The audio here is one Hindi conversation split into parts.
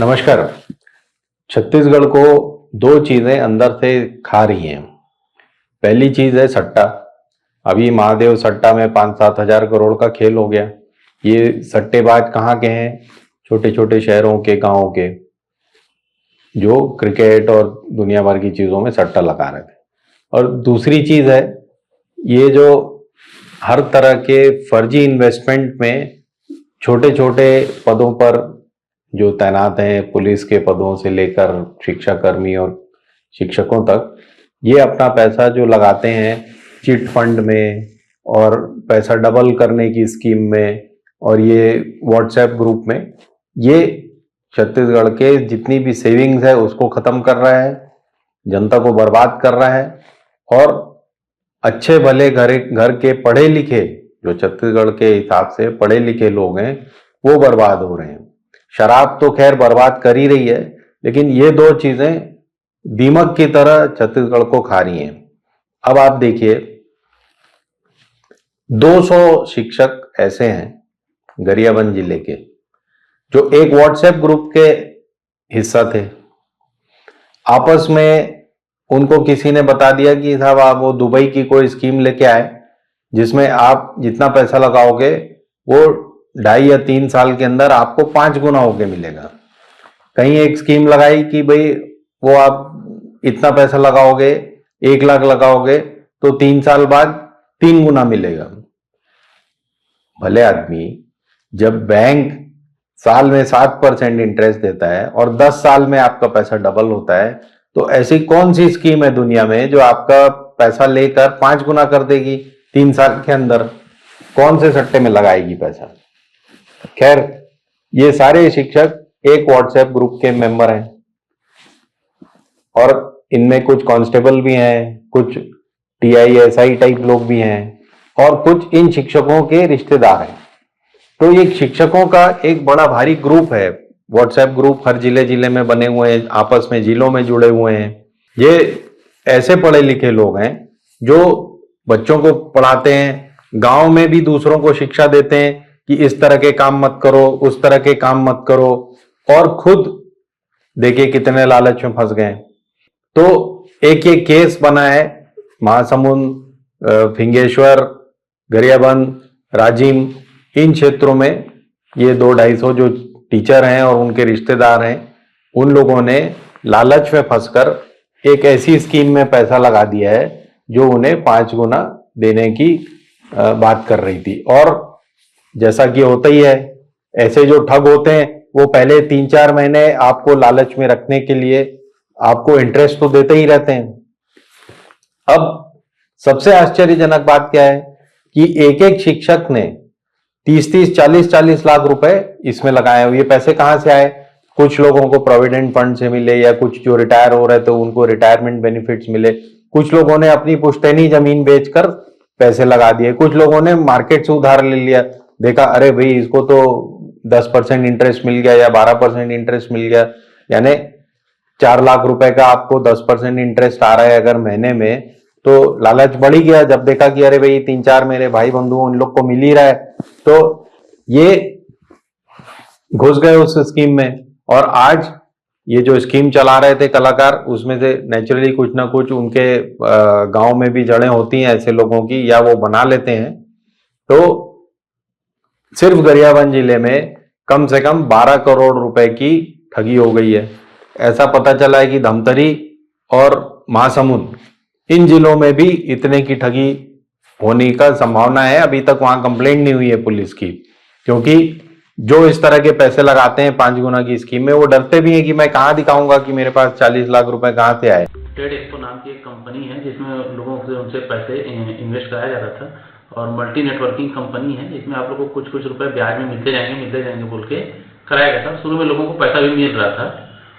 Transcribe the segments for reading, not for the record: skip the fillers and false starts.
नमस्कार। छत्तीसगढ़ को दो चीजें अंदर से खा रही हैं। पहली चीज है सट्टा। अभी महादेव सट्टा में 5-7 हजार करोड़ का खेल हो गया। ये सट्टेबाज कहाँ के हैं? छोटे छोटे शहरों के, गांवों के, जो क्रिकेट और दुनिया भर की चीजों में सट्टा लगा रहे थे। और दूसरी चीज है ये जो हर तरह के फर्जी इन्वेस्टमेंट में छोटे छोटे पदों पर जो तैनात हैं, पुलिस के पदों से लेकर शिक्षा कर्मी और शिक्षकों तक, ये अपना पैसा जो लगाते हैं चिट फंड में और पैसा डबल करने की स्कीम में और ये व्हाट्सएप ग्रुप में, ये छत्तीसगढ़ के जितनी भी सेविंग्स है उसको खत्म कर रहा है, जनता को बर्बाद कर रहा है। और अच्छे भले घर के पढ़े लिखे, जो छत्तीसगढ़ के हिसाब से पढ़े लिखे लोग हैं, वो बर्बाद हो रहे हैं। शराब तो खैर बर्बाद कर ही रही है, लेकिन ये दो चीजें दीमक की तरह छत्तीसगढ़ को खा रही हैं। अब आप देखिए, 200 शिक्षक ऐसे हैं गरियाबंद जिले के जो एक व्हाट्सएप ग्रुप के हिस्सा थे। आपस में उनको किसी ने बता दिया कि साहब आप वो दुबई की कोई स्कीम लेके आए जिसमें आप जितना पैसा लगाओगे वो 2.5 या 3 साल के अंदर आपको 5 गुना होके मिलेगा। कहीं एक स्कीम लगाई कि भाई वो आप इतना पैसा लगाओगे, 1 लाख लगाओगे तो 3 साल बाद 3 गुना मिलेगा। भले आदमी, जब बैंक साल में 7% इंटरेस्ट देता है और 10 साल में आपका पैसा डबल होता है, तो ऐसी कौन सी स्कीम है दुनिया में जो आपका पैसा लेकर 5 गुना कर देगी 3 साल के अंदर? कौन से सट्टे में लगाएगी पैसा? खैर, ये सारे शिक्षक एक व्हाट्सएप ग्रुप के मेंबर हैं और इनमें कुछ कांस्टेबल भी हैं, कुछ TISI टाइप लोग भी हैं और कुछ इन शिक्षकों के रिश्तेदार हैं। तो ये शिक्षकों का एक बड़ा भारी ग्रुप है। व्हाट्सएप ग्रुप हर जिले में बने हुए हैं, आपस में जिलों में जुड़े हुए हैं। ये ऐसे पढ़े लिखे लोग हैं जो बच्चों को पढ़ाते हैं, गांव में भी दूसरों को शिक्षा देते हैं कि इस तरह के काम मत करो, उस तरह के काम मत करो, और खुद देखिए कितने लालच में फंस गए। तो एक ये केस बना है महासमुंद, फिंगेश्वर, गरियाबंद, राजिम, इन क्षेत्रों में ये 200-250 जो टीचर हैं और उनके रिश्तेदार हैं, उन लोगों ने लालच में फंसकर एक ऐसी स्कीम में पैसा लगा दिया है जो उन्हें 5 गुना देने की बात कर रही थी। और जैसा कि होता ही है, ऐसे जो ठग होते हैं वो पहले 3-4 महीने आपको लालच में रखने के लिए आपको इंटरेस्ट तो देते ही रहते हैं। अब सबसे आश्चर्यजनक बात क्या है कि एक एक शिक्षक ने 30-30, 40-40 लाख रुपए इसमें लगाए हुए। ये पैसे कहां से आए? कुछ लोगों को प्रोविडेंट फंड से मिले, या कुछ जो रिटायर हो रहे थे उनको रिटायरमेंट बेनिफिट्स मिले, कुछ लोगों ने अपनी पुश्तैनी जमीन बेचकर पैसे लगा दिए, कुछ लोगों ने मार्केट से उधार ले लिया। देखा, अरे भाई इसको तो 10% इंटरेस्ट मिल गया या 12% इंटरेस्ट मिल गया, यानी 4 लाख रुपए का आपको 10% इंटरेस्ट आ रहा है अगर महीने में, तो लालच बढ़ ही गया। जब देखा कि अरे भाई 3-4 मेरे भाई बंधु उन लोग को मिल ही रहा है, तो ये घुस गए उस स्कीम में। और आज ये जो स्कीम चला रहे थे कलाकार, उसमें से नेचुरली कुछ ना कुछ उनके गांव में भी जड़ें होती हैं ऐसे लोगों की, या वो बना लेते हैं। तो सिर्फ गरियाबंद जिले में कम से कम 12 करोड़ रुपए की ठगी हो गई है। ऐसा पता चला है कि धमतरी और महासमुंद, इन जिलों में भी इतने की ठगी होने का संभावना है। अभी तक वहां कंप्लेंट नहीं हुई है पुलिस की, क्योंकि जो इस तरह के पैसे लगाते हैं 5 गुना की स्कीम में, वो डरते भी हैं कि मैं कहां दिखाऊंगा कि मेरे पास 40 लाख रुपए कहां से आए। ट्रेड एक्सपो नाम की एक कंपनी है जिसमें लोगों से उनसे पैसे इन्वेस्ट कराया जाता था, और मल्टी नेटवर्किंग कंपनी है जिसमें आप लोगों को कुछ रुपए ब्याज में मिलते जाएंगे बोल के कराया गया था। शुरू में लोगों को पैसा भी मिल रहा था,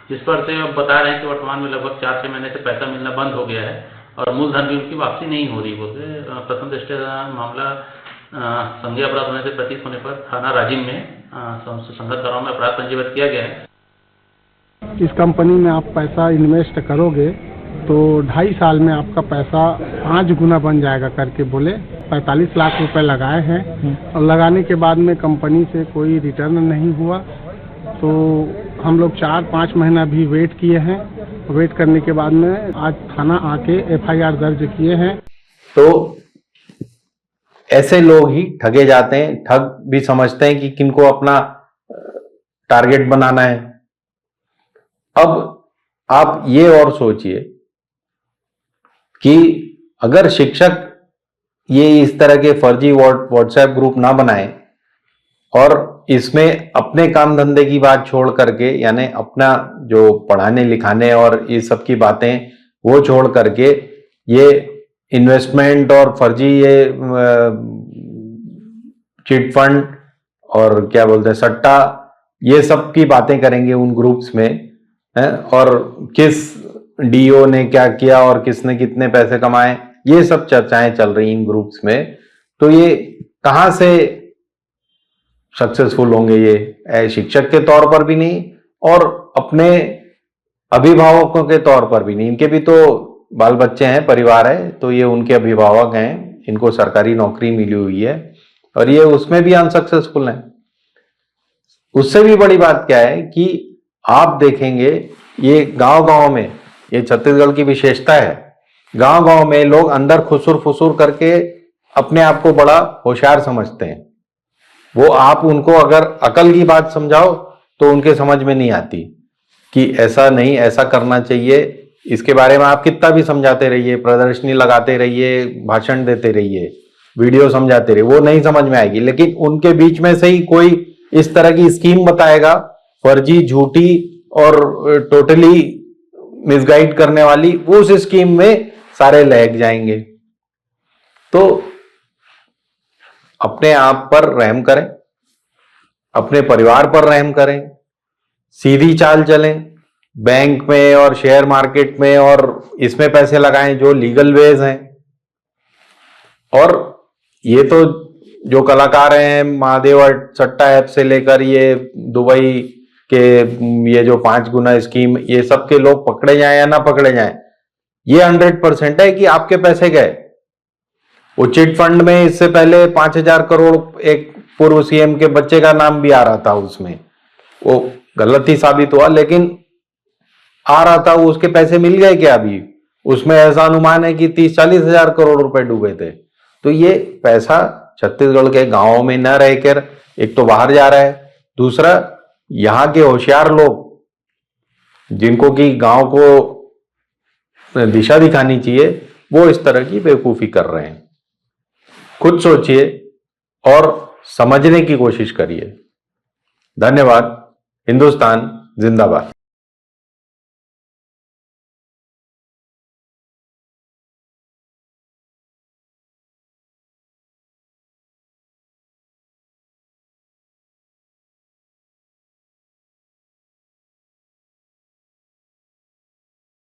जिस पर से अब बता रहे हैं कि वर्तमान में लगभग 4-6 महीने से पैसा मिलना बंद हो गया है और मूलधन भी उनकी वापसी नहीं हो रही बोलते। प्रथम दृष्टया मामला संज्ञेय अपराध होने से प्रतीत होने पर थाना राजिम में संगत धाराओं में अपराध पंजीबद्ध किया गया है। इस कंपनी में आप पैसा इन्वेस्ट करोगे तो 2.5 साल में आपका पैसा 5 गुना बन जाएगा करके बोले। 45 लाख रुपए लगाए हैं और लगाने के बाद में कंपनी से कोई रिटर्न नहीं हुआ, तो हम लोग 4-5 महीना भी वेट किए हैं। वेट करने के बाद में आज थाना आके FIR दर्ज किए हैं। तो ऐसे लोग ही ठगे जाते हैं, ठग भी समझते हैं कि किनको अपना टारगेट बनाना है। अब आप ये और सोचिए कि अगर शिक्षक ये इस तरह के फर्जी व्हाट्सएप ग्रुप ना बनाए और इसमें अपने काम धंधे की बात छोड़ करके, यानी अपना जो पढ़ाने लिखाने और ये सब की बातें वो छोड़ करके ये इन्वेस्टमेंट और फर्जी ये चिट फंड और क्या बोलते हैं सट्टा, ये सब की बातें करेंगे उन ग्रुप्स में है, और किस डीओ ने क्या किया और किसने कितने पैसे कमाए, ये सब चर्चाएं चल रही इन ग्रुप्स में। तो ये कहां से सक्सेसफुल होंगे? ये शिक्षक के तौर पर भी नहीं और अपने अभिभावकों के तौर पर भी नहीं। इनके भी तो बाल बच्चे हैं, परिवार है, तो ये उनके अभिभावक हैं, इनको सरकारी नौकरी मिली हुई है और ये उसमें भी अनसक्सेसफुल हैं। उससे भी बड़ी बात क्या है कि आप देखेंगे ये गांव-गांव में, ये छत्तीसगढ़ की विशेषता है, गांव-गांव में लोग अंदर खुसुर फुसुर करके अपने आप को बड़ा होशियार समझते हैं। वो आप उनको अगर अकल की बात समझाओ तो उनके समझ में नहीं आती कि ऐसा नहीं, ऐसा करना चाहिए। इसके बारे में आप कितना भी समझाते रहिए, प्रदर्शनी लगाते रहिए, भाषण देते रहिए, वीडियो समझाते रहिए, वो नहीं समझ में आएगी। लेकिन उनके बीच में से ही कोई इस तरह की स्कीम बताएगा, फर्जी, झूठी और टोटली मिसगाइड करने वाली, वो उस स्कीम में सारे लहक जाएंगे। तो अपने आप पर रहम करें, अपने परिवार पर रहम करें, सीधी चाल चलें, बैंक में और शेयर मार्केट में और इसमें पैसे लगाएं जो लीगल वेज हैं। और ये तो जो कलाकार हैं, महादेव सट्टा ऐप से लेकर ये दुबई के ये जो 5 गुना स्कीम, ये सब के लोग पकड़े जाएं या ना पकड़े जाएं, ये 100% है कि आपके पैसे गए। वो चिट फंड में इससे पहले 5,000 करोड़ एक पूर्व सीएम के बच्चे का नाम भी आ रहा था, उसमें वो गलत ही साबित हुआ, लेकिन आ रहा था। उसके पैसे मिल गए क्या? अभी उसमें ऐसा अनुमान है कि 30-40 हजार करोड़ रुपए डूबे थे। तो ये पैसा छत्तीसगढ़ के गांवों में न रहकर एक तो बाहर जा रहा है, दूसरा यहाँ के होशियार लोग जिनको कि गांव को दिशा दिखानी चाहिए, वो इस तरह की बेवकूफी कर रहे हैं। खुद सोचिए और समझने की कोशिश करिए। धन्यवाद। हिंदुस्तान जिंदाबाद।